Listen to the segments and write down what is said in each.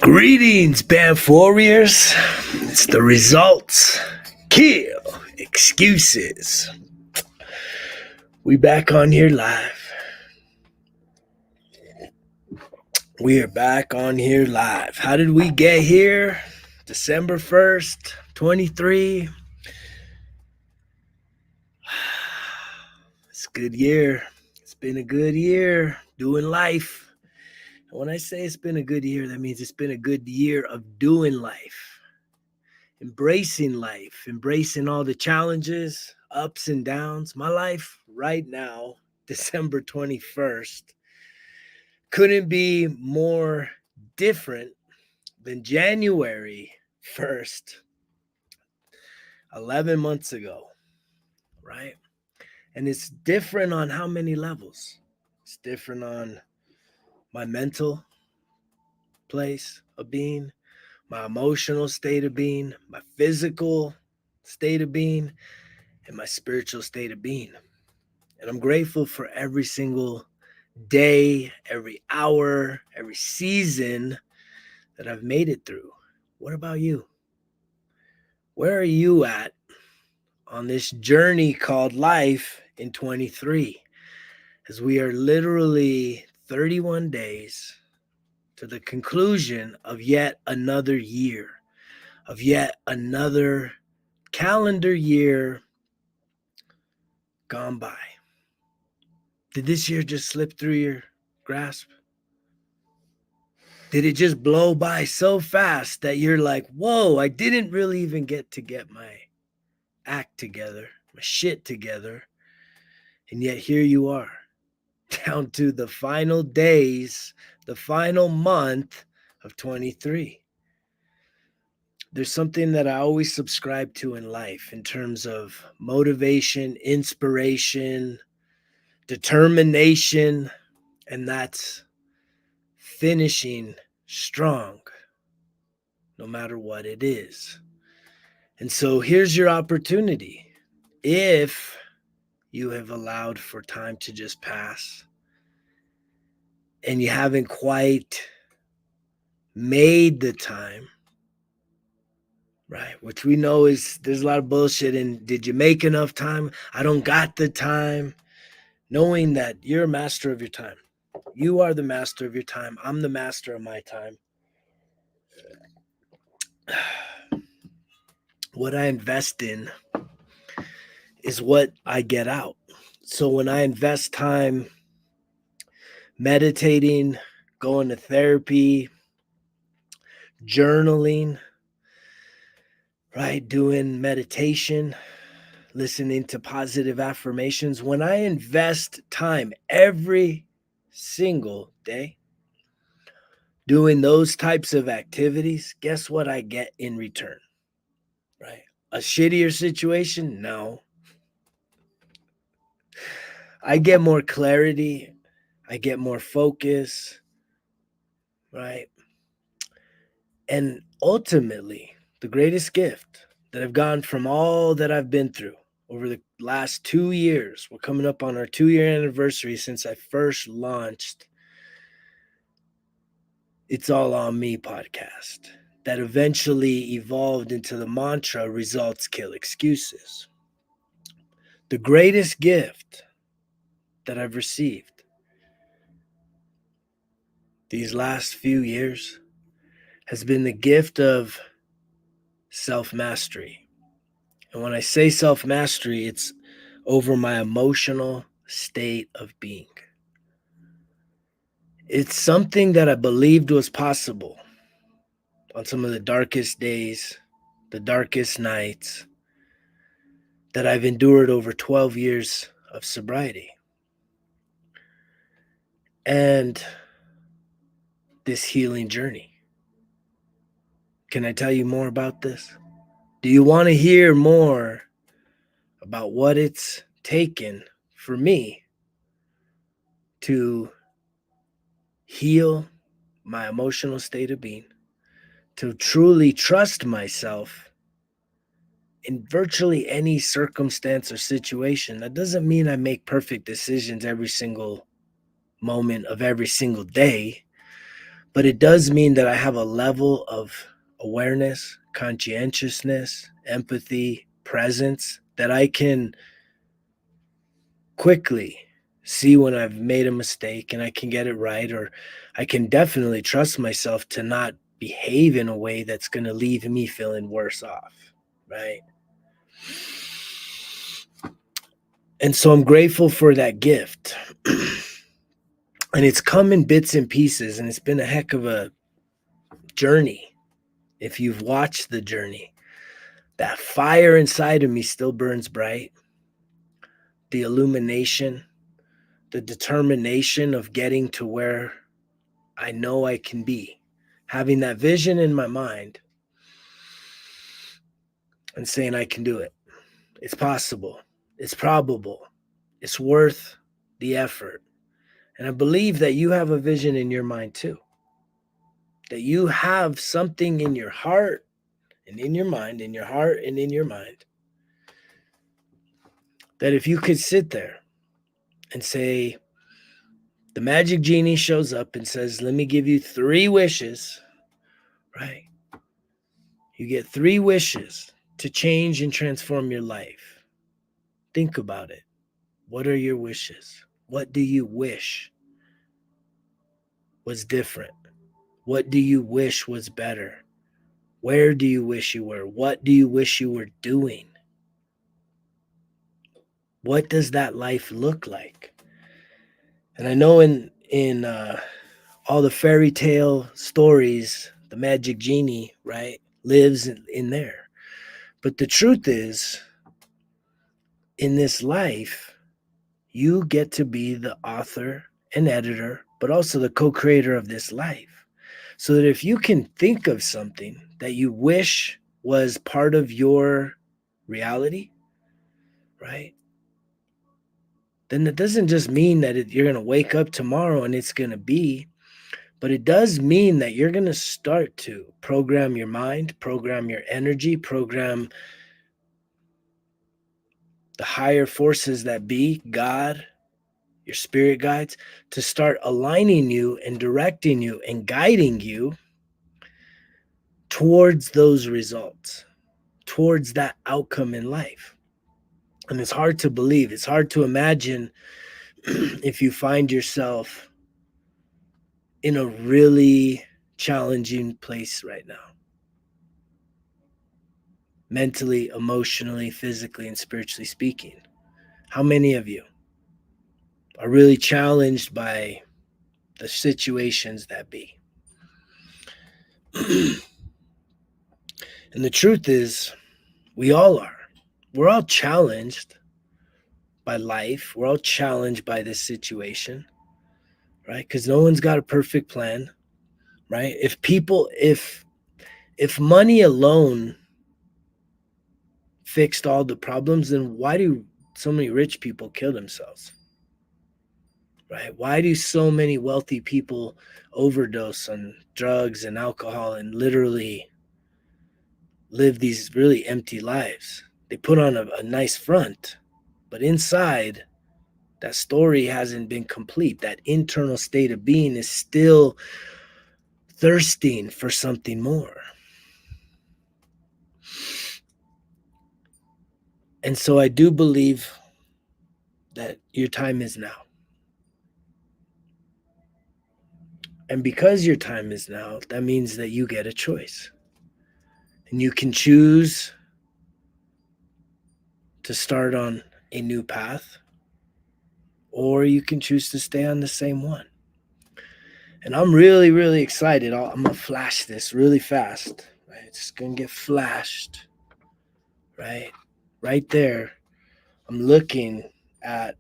Greetings, Banff Warriors. It's the results. Kill excuses. We back on here live. We are back on here live. How did we get here? December 1st, 23. It's a good year. It's been a good year doing life. And when I say it's been a good year, that means it's been a good year of doing life. Embracing life, embracing all the challenges, ups and downs. My life right now, December 21st, couldn't be more different than January 1st, 11 months ago, right? And it's different on how many levels? It's different on my mental place of being, my emotional state of being, my physical state of being, and my spiritual state of being. And I'm grateful for every single day, every hour, every season that I've made it through. What about you? Where are you at on this journey called life in 23? As we are literally 31 days to the conclusion of yet another year, of yet another calendar year gone by. Did this year just slip through your grasp? Did it just blow by so fast that you're like, whoa, I didn't really even get my act together, my shit together. And yet here you are, down to the final days, the final month of 23. There's something that I always subscribe to in life in terms of motivation, inspiration, determination, and that's finishing strong, no matter what it is. And so here's your opportunity. If you have allowed for time to just pass and you haven't quite made the time, right? Which we know is there's a lot of bullshit. And did you make enough time? I don't got the time. Knowing that you're a master of your time. You are the master of your time. I'm the master of my time. What I invest in is what I get out. So when I invest time meditating, going to therapy, journaling, right, doing meditation, listening to positive affirmations, when I invest time every single day doing those types of activities, guess what I get in return? Right? A shittier situation? No. I get more clarity. I get more focus. Right? And ultimately, the greatest gift that I've gotten from all that I've been through over the last 2 years, we're coming up on our 2-year anniversary since I first launched It's All On Me podcast, that eventually evolved into the mantra, results kill excuses. The greatest gift that I've received these last few years has been the gift of self-mastery. And when I say self-mastery, it's over my emotional state of being. It's something that I believed was possible on some of the darkest days, the darkest nights that I've endured over 12 years of sobriety. And this healing journey. Can I tell you more about this? Do you want to hear more about what it's taken for me to heal my emotional state of being, to truly trust myself in virtually any circumstance or situation? That doesn't mean I make perfect decisions every single moment of every single day, But it does mean that I have a level of awareness, conscientiousness, empathy, presence that I can quickly see when I've made a mistake and I can get it right, or I can definitely trust myself to not behave in a way that's going to leave me feeling worse off, right? And so I'm grateful for that gift. And it's come in bits and pieces, and it's been a heck of a journey. If you've watched the journey, that fire inside of me still burns bright. The illumination, the determination of getting to where I know I can be, having that vision in my mind and saying I can do it. It's possible. It's probable. It's worth the effort. And I believe that you have a vision in your mind too. That you have something in your heart and in your mind, in your heart and in your mind, that if you could sit there and say, the magic genie shows up and says, let me give you 3 wishes, right? You get 3 wishes to change and transform your life. Think about it. What are your wishes? What do you wish was different? What do you wish was better? Where do you wish you were? What do you wish you were doing? What does that life look like? And I know in all the fairy tale stories, the magic genie, right, lives in there. But the truth is, in this life, you get to be the author and editor, but also the co-creator of this life. So that if you can think of something that you wish was part of your reality, right? Then it doesn't just mean that you're going to wake up tomorrow and it's going to be, but it does mean that you're going to start to program your mind, program your energy, program the higher forces that be, God, your spirit guides, to start aligning you and directing you and guiding you towards those results, towards that outcome in life. And it's hard to believe. It's hard to imagine if you find yourself in a really challenging place right now, mentally, emotionally, physically, and spiritually speaking. How many of you are really challenged by the situations that be? And the truth is, we all are. We're all challenged by life. We're all challenged by this situation, right? Because no one's got a perfect plan, right? If money alone fixed all the problems, then why do so many rich people kill themselves? Right? Why do so many wealthy people overdose on drugs and alcohol and literally live these really empty lives? They put on a nice front, but inside, that story hasn't been complete. That internal state of being is still thirsting for something more. And so I do believe that your time is now. And because your time is now, that means that you get a choice. And you can choose to start on a new path, or you can choose to stay on the same one. And I'm really, really excited. I'm going to flash this really fast. Right? It's going to get flashed. Right? Right there. I'm looking at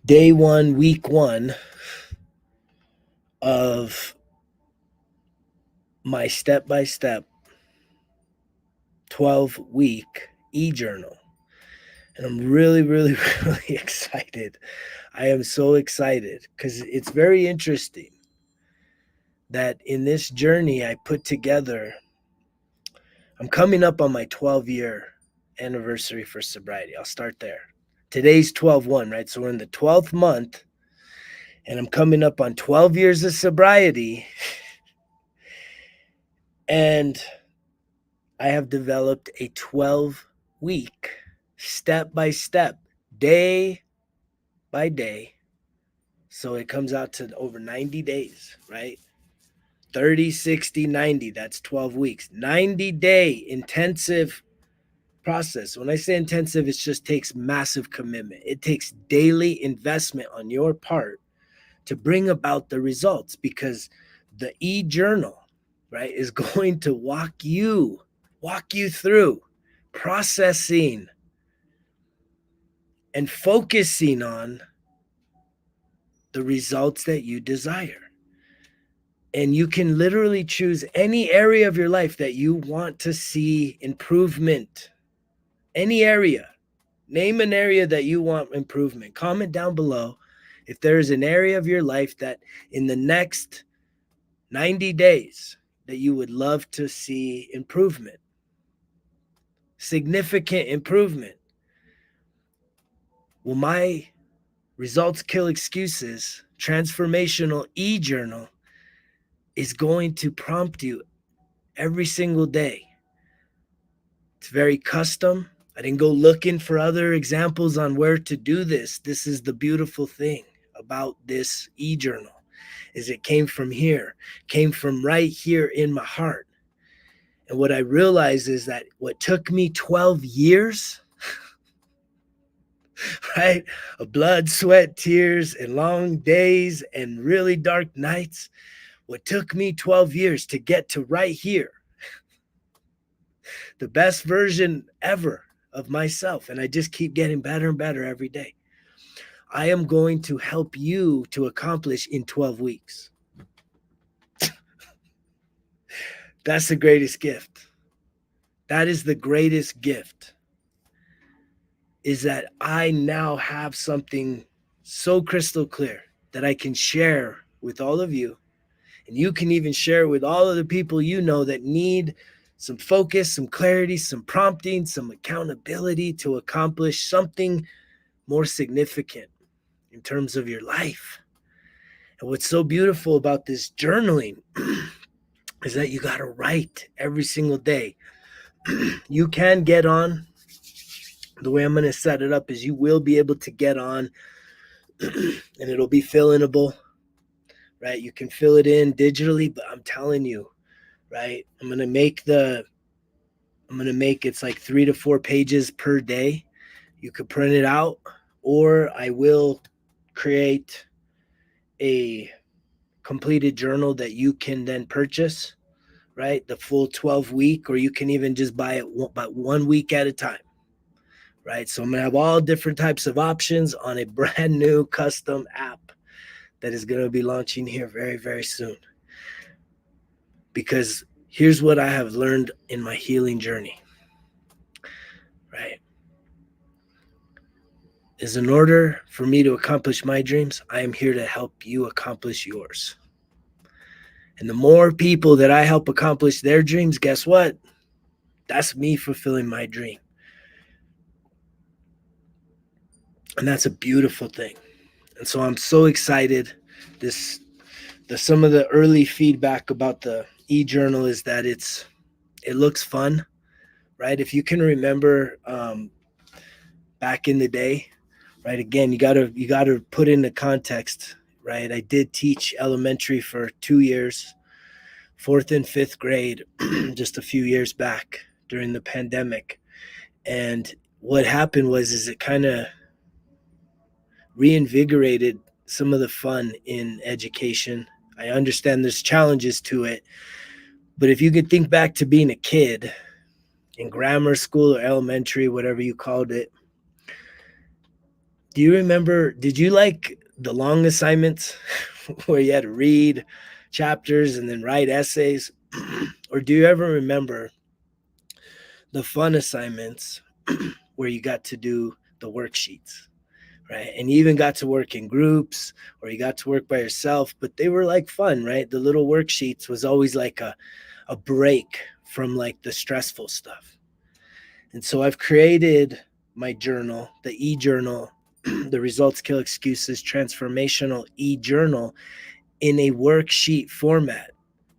day 1, week 1 of my step-by-step 12-week e-journal. And I'm really, really, really excited. I am so excited because it's very interesting that in this journey I put together, I'm coming up on my 12-year anniversary for sobriety. I'll start there. Today's 12/1, right? So we're in the 12th month. And I'm coming up on 12 years of sobriety. And I have developed a 12-week, step by step, day by day. So it comes out to over 90 days, right? 30, 60, 90, that's 12 weeks. 90-day intensive process. When I say intensive, it just takes massive commitment. It takes daily investment on your part to bring about the results, because the e-journal, right, is going to walk you through processing and focusing on the results that you desire. And you can literally choose any area of your life that you want to see improvement. Any area. Name an area that you want improvement. Comment down below if there is an area of your life that in the next 90 days that you would love to see improvement. Significant improvement. Well, my Results Kill Excuses transformational e-journal is going to prompt you every single day. It's very custom. I didn't go looking for other examples on where to do this. This is the beautiful thing about this e-journal, is it came from here, came from right here in my heart. And what I realized is that what took me 12 years, right, of blood, sweat, tears, and long days and really dark nights, what took me 12 years to get to right here, the best version ever of myself, and I just keep getting better and better every day, I am going to help you to accomplish in 12 weeks. That's the greatest gift. That is the greatest gift, is that I now have something so crystal clear that I can share with all of you. And you can even share with all of the people you know that need some focus, some clarity, some prompting, some accountability to accomplish something more significant in terms of your life. And what's so beautiful about this journaling is that you got to write every single day. You can get on. The way I'm going to set it up is you will be able to get on and it'll be fill-inable, right? You can fill it in digitally, but I'm telling you, right? I'm going to make it's like 3 to 4 pages per day. You could print it out, or I will create a completed journal that you can then purchase, right? The full 12-week, or you can even just buy it about 1 week at a time, right? So I'm going to have all different types of options on a brand new custom app that is going to be launching here very, very soon. Because here's what I have learned in my healing journey, right? Is in order for me to accomplish my dreams, I am here to help you accomplish yours. And the more people that I help accomplish their dreams, guess what? That's me fulfilling my dream. And that's a beautiful thing. And so I'm so excited. Some of the early feedback about the e-journal is that it looks fun, right? If you can remember back in the day, right? Again, you gotta put into context, right? I did teach elementary for 2 years, 4th and 5th grade, just a few years back during the pandemic. And what happened is it kind of reinvigorated some of the fun in education. I understand there's challenges to it, but if you could think back to being a kid in grammar school or elementary, whatever you called it, do you remember, did you like the long assignments where you had to read chapters and then write essays? Or do you ever remember the fun assignments where you got to do the worksheets, right? And you even got to work in groups, or you got to work by yourself, but they were like fun, right? The little worksheets was always like a break from like the stressful stuff. And so I've created my journal, the e-journal, the Results Kill Excuses Transformational e-journal in a worksheet format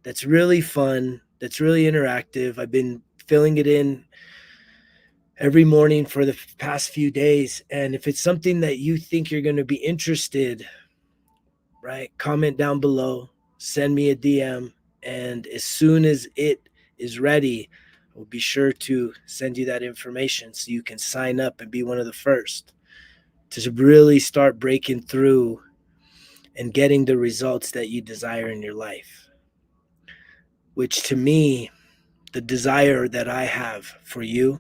that's really fun, that's really interactive. I've been filling it in every morning for the past few days. And if it's something that you think you're going to be interested, right, comment down below, send me a DM, and as soon as it is ready, we'll be sure to send you that information so you can sign up and be one of the first to really start breaking through and getting the results that you desire in your life. Which to me, the desire that I have for you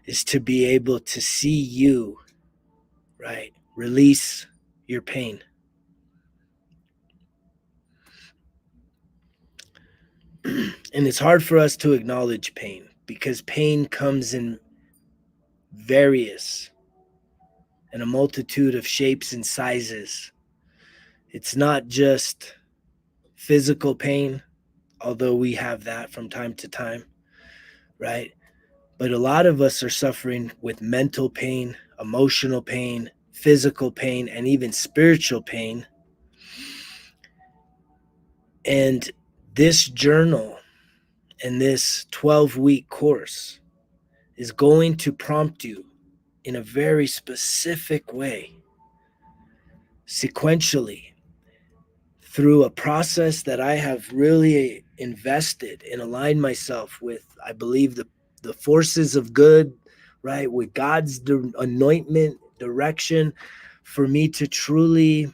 is to be able to see you, right, release your pain. And it's hard for us to acknowledge pain because pain comes in various and a multitude of shapes and sizes. It's not just physical pain, although we have that from time to time, right? But a lot of us are suffering with mental pain, emotional pain, physical pain, and even spiritual pain. And this journal and this 12-week course is going to prompt you in a very specific way, sequentially, through a process that I have really invested and aligned myself with, I believe, the forces of good, right? With God's anointment, direction, for me to truly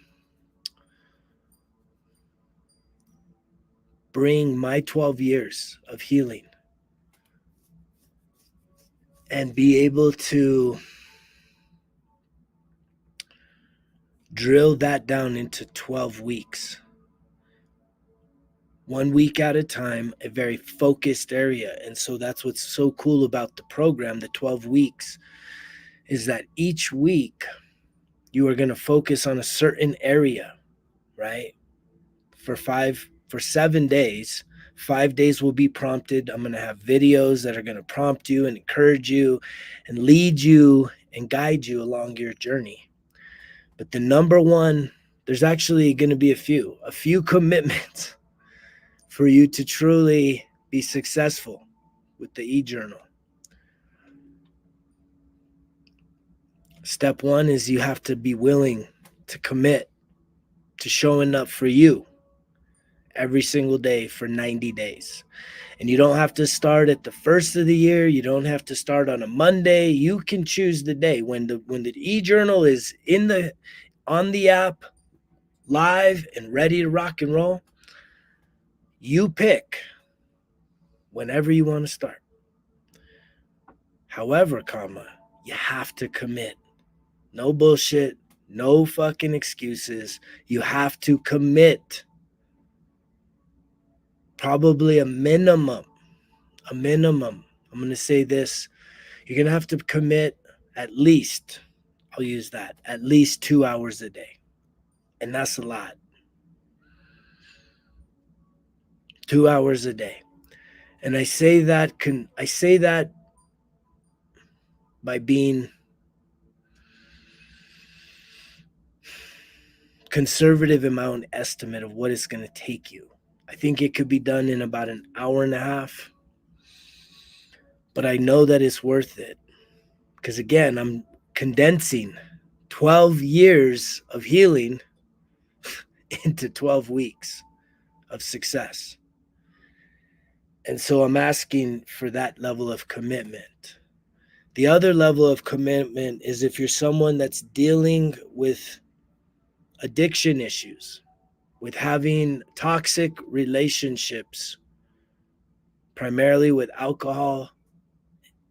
bring my 12 years of healing and be able to drill that down into 12 weeks. 1 week at a time, a very focused area. And so that's what's so cool about the program, the 12 weeks, is that each week you are going to focus on a certain area, right? For 7 days. 5 days will be prompted. I'm going to have videos that are going to prompt you and encourage you and lead you and guide you along your journey. But the number one, there's actually going to be a few commitments for you to truly be successful with the e-journal. Step one is you have to be willing to commit to showing up for you every single day for 90 days. And you don't have to start at the first of the year. You don't have to start on a Monday. You can choose the day when the e-journal is on the app, live and ready to rock and roll. You pick whenever you want to start. However, you have to commit. No bullshit, no fucking excuses. You have to commit. Probably a minimum. I'm going to say this. You're going to have to commit at least 2 hours a day. And that's a lot. 2 hours a day. And I say that by being conservative amount estimate of what it's going to take you. I think it could be done in about an hour and a half. But I know that it's worth it. Because again, I'm condensing 12 years of healing into 12 weeks of success. And so I'm asking for that level of commitment. The other level of commitment is if you're someone that's dealing with addiction issues, with having toxic relationships, primarily with alcohol,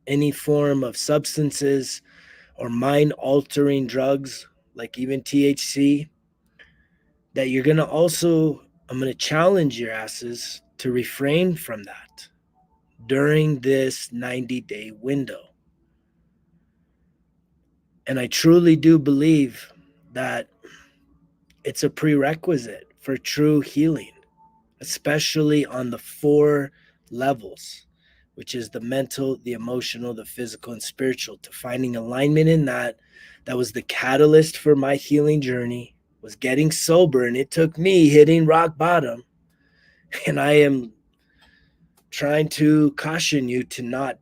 any form of substances, or mind-altering drugs, like even THC, that I'm going to challenge your asses to refrain from that during this 90-day window. And I truly do believe that it's a prerequisite for true healing, especially on the 4 levels, which is the mental, the emotional, the physical, and spiritual, to finding alignment in that that was the catalyst for my healing journey, was getting sober, and it took me hitting rock bottom. And I am trying to caution you to not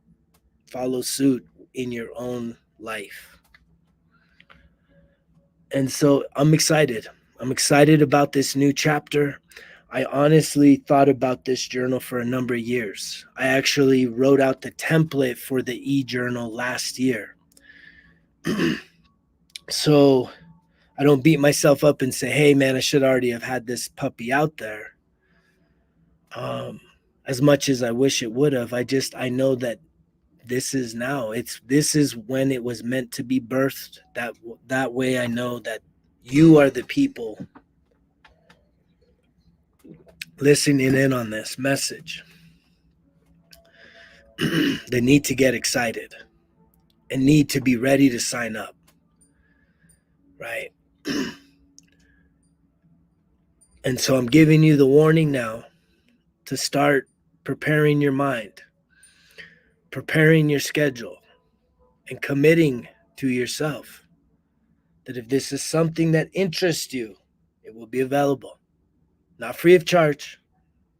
follow suit in your own life. And so I'm excited. I'm excited about this new chapter. I honestly thought about this journal for a number of years. I actually wrote out the template for the e-journal last year. So I don't beat myself up and say, hey, man, I should already have had this puppy out there. As much as I wish it would have, I know that this is now. This is when it was meant to be birthed. That way I know that you are the people listening in on this message. They need to get excited and need to be ready to sign up, right? And so I'm giving you the warning now to start preparing your mind, preparing your schedule, and committing to yourself that if this is something that interests you, it will be available. Not free of charge.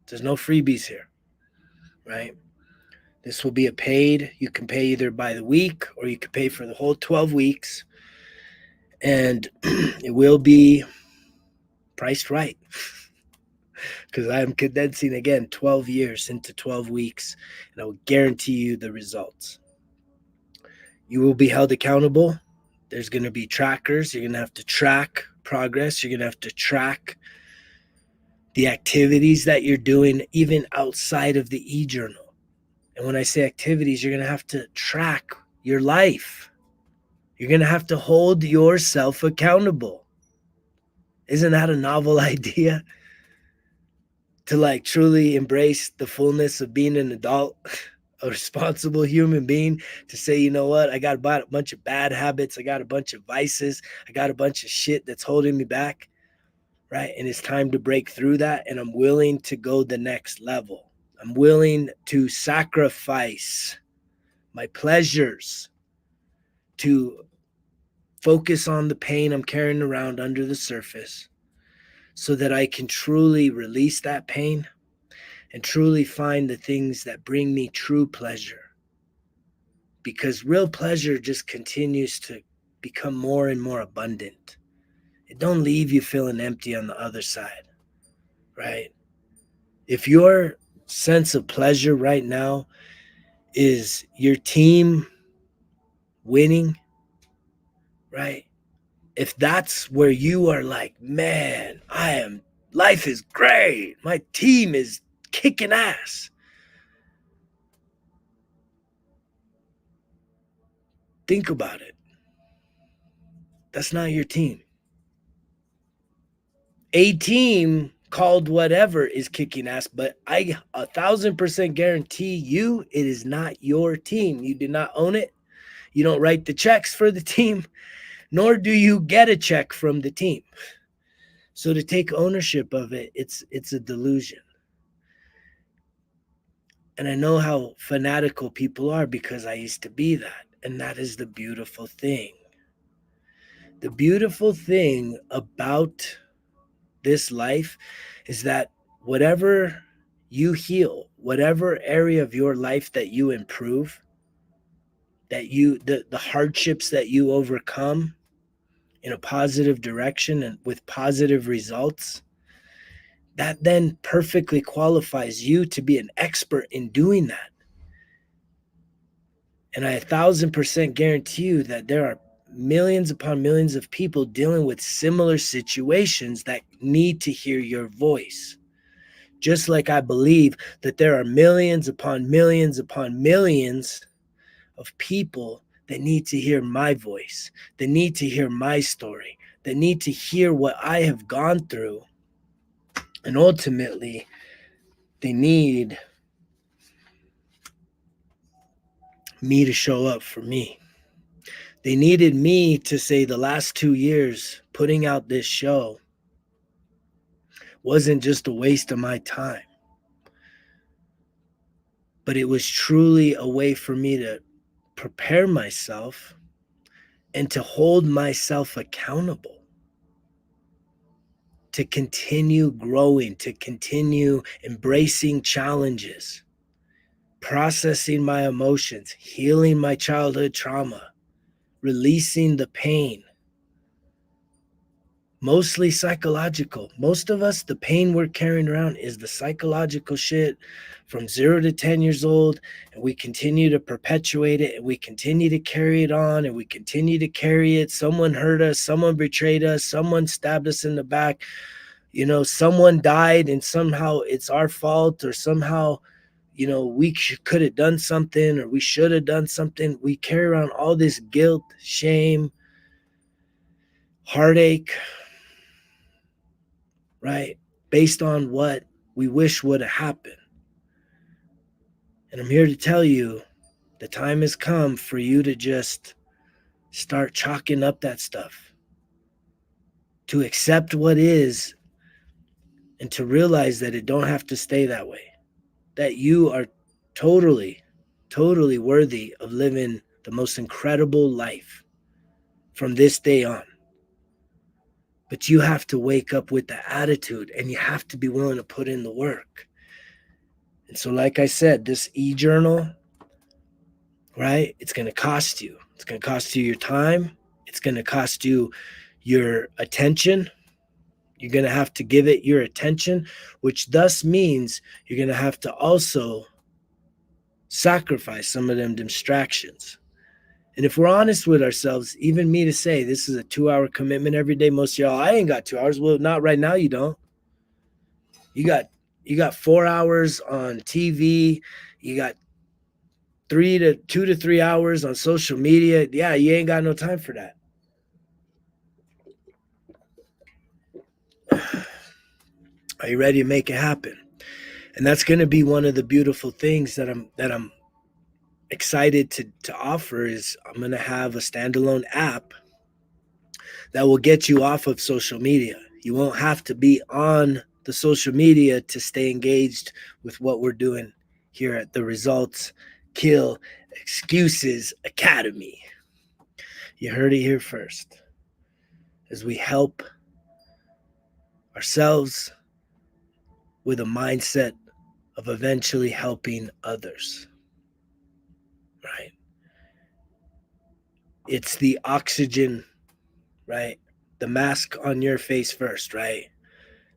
There's no freebies here, right? This will be a paid. You can pay either by the week or you can pay for the whole 12 weeks. And it will be priced right because I am condensing, again, 12 years into 12 weeks, and I will guarantee you the results. You will be held accountable. There's going to be trackers. You're going to have to track progress. You're going to have to track the activities that you're doing even outside of the e-journal. And when I say activities, you're going to have to track your life. You're going to have to hold yourself accountable. Isn't that a novel idea? To like truly embrace the fullness of being an adult, a responsible human being, to say, you know what, I got a bunch of bad habits, I got a bunch of vices, I got a bunch of shit that's holding me back, right? And it's time to break through that, and I'm willing to go the next level. I'm willing to sacrifice my pleasures to focus on the pain I'm carrying around under the surface so that I can truly release that pain and truly find the things that bring me true pleasure. Because real pleasure just continues to become more and more abundant. It don't leave you feeling empty on the other side, right? If your sense of pleasure right now is your team winning, right? If that's where you are like, man, life is great, my team is kicking ass, think about it. That's not your team. A team called whatever is kicking ass, but I 1,000% guarantee you it is not your team. You do not own it. You don't write the checks for the team, nor do you get a check from the team. So to take ownership of it, it's a delusion. And I know how fanatical people are because I used to be that. And that is the beautiful thing. The beautiful thing about this life is that whatever you heal, whatever area of your life that you improve, the hardships that you overcome in a positive direction and with positive results, that then perfectly qualifies you to be an expert in doing that. And I 1,000% guarantee you that there are millions upon millions of people dealing with similar situations that need to hear your voice. Just like I believe that there are millions upon millions upon millions of people that need to hear my voice, that need to hear my story, that need to hear what I have gone through. And ultimately, they need me to show up for me. They needed me to say the last 2 years putting out this show wasn't just a waste of my time, but it was truly a way for me to prepare myself and to hold myself accountable, to continue growing, to continue embracing challenges, processing my emotions, healing my childhood trauma, releasing the pain, mostly psychological. Most of us, the pain we're carrying around is the psychological shit from 0 to 10 years old, and we continue to perpetuate it, and we continue to carry it on, and we continue to carry it. Someone hurt us, someone betrayed us, someone stabbed us in the back, someone died, and somehow it's our fault, or somehow we could have done something, or we should have done something. We carry around all this guilt, shame, heartache, right? Based on what we wish would have happened. And I'm here to tell you, the time has come for you to just start chalking up that stuff, to accept what is, and to realize that it don't have to stay that way, that you are totally, totally worthy of living the most incredible life from this day on. But you have to wake up with the attitude, and you have to be willing to put in the work. And so, like I said, this e-journal, right? It's going to cost you. It's going to cost you your time. It's going to cost you your attention. You're going to have to give it your attention, which thus means you're going to have to also sacrifice some of them distractions. And if we're honest with ourselves, even me to say this is a 2-hour commitment every day, most of y'all, I ain't got 2 hours. Well, not right now, you don't. You got 4 hours on TV. You got 2 to 3 hours on social media. Yeah, you ain't got no time for that. Are you ready to make it happen? And that's going to be one of the beautiful things that I'm excited to offer is I'm going to have a standalone app that will get you off of social media. You won't have to be on the social media to stay engaged with what we're doing here at the Results Kill Excuses Academy. You heard it here first. As we help ourselves with a mindset of eventually helping others, right? It's the oxygen, right? The mask on your face first, right?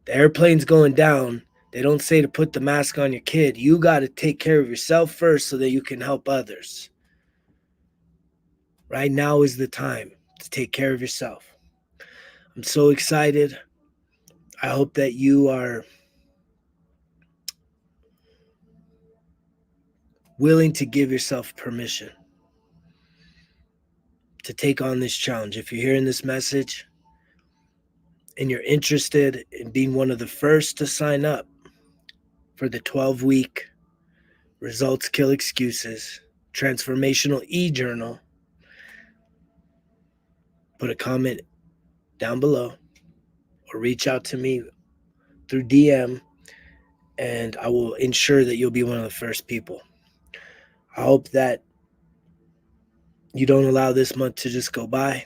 The airplane's going down. They don't say to put the mask on your kid. You got to take care of yourself first so that you can help others. Right now is the time to take care of yourself. I'm so excited. I hope that you are willing to give yourself permission to take on this challenge. If you're hearing this message and you're interested in being one of the first to sign up for the 12-week Results Kill Excuses transformational e-journal, put a comment down below or reach out to me through DM, and I will ensure that you'll be one of the first people. I hope that you don't allow this month to just go by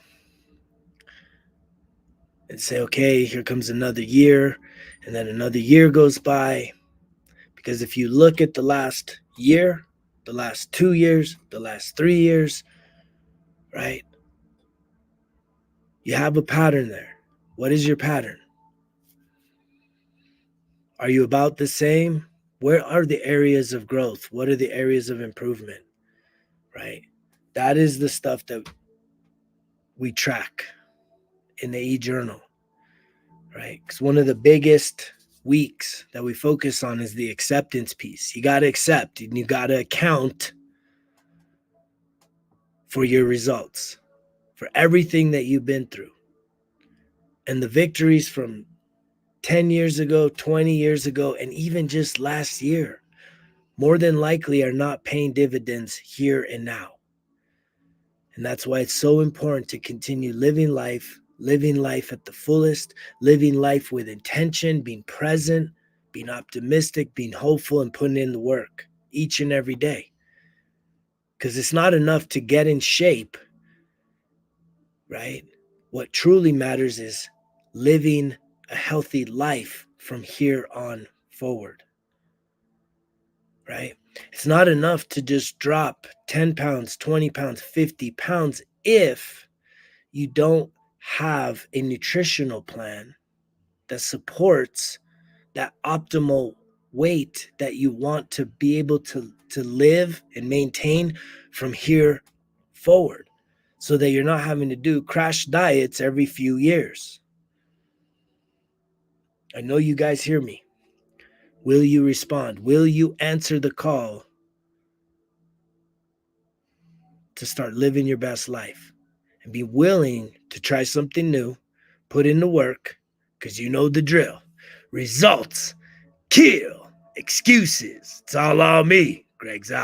and say, okay, here comes another year, and then another year goes by. Because if you look at the last year, the last 2 years, the last 3 years, right? You have a pattern there. What is your pattern? Are you about the same? Where are the areas of growth? What are the areas of improvement? Right? That is the stuff that we track in the e-journal, right? Because one of the biggest weeks that we focus on is the acceptance piece. You got to accept and you got to account for your results, for everything that you've been through. And the victories from 10 years ago, 20 years ago, and even just last year, more than likely are not paying dividends here and now. And that's why it's so important to continue living life at the fullest, living life with intention, being present, being optimistic, being hopeful, and putting in the work each and every day. Because it's not enough to get in shape right? What truly matters is living a healthy life from here on forward, right? It's not enough to just drop 10 pounds, 20 pounds, 50 pounds if you don't have a nutritional plan that supports that optimal weight that you want to be able to live and maintain from here forward, so that you're not having to do crash diets every few years. I know you guys hear me. Will you respond? Will you answer the call to start living your best life and be willing to try something new, put in the work, because you know the drill. Results kill excuses. It's all on me. Greg's out.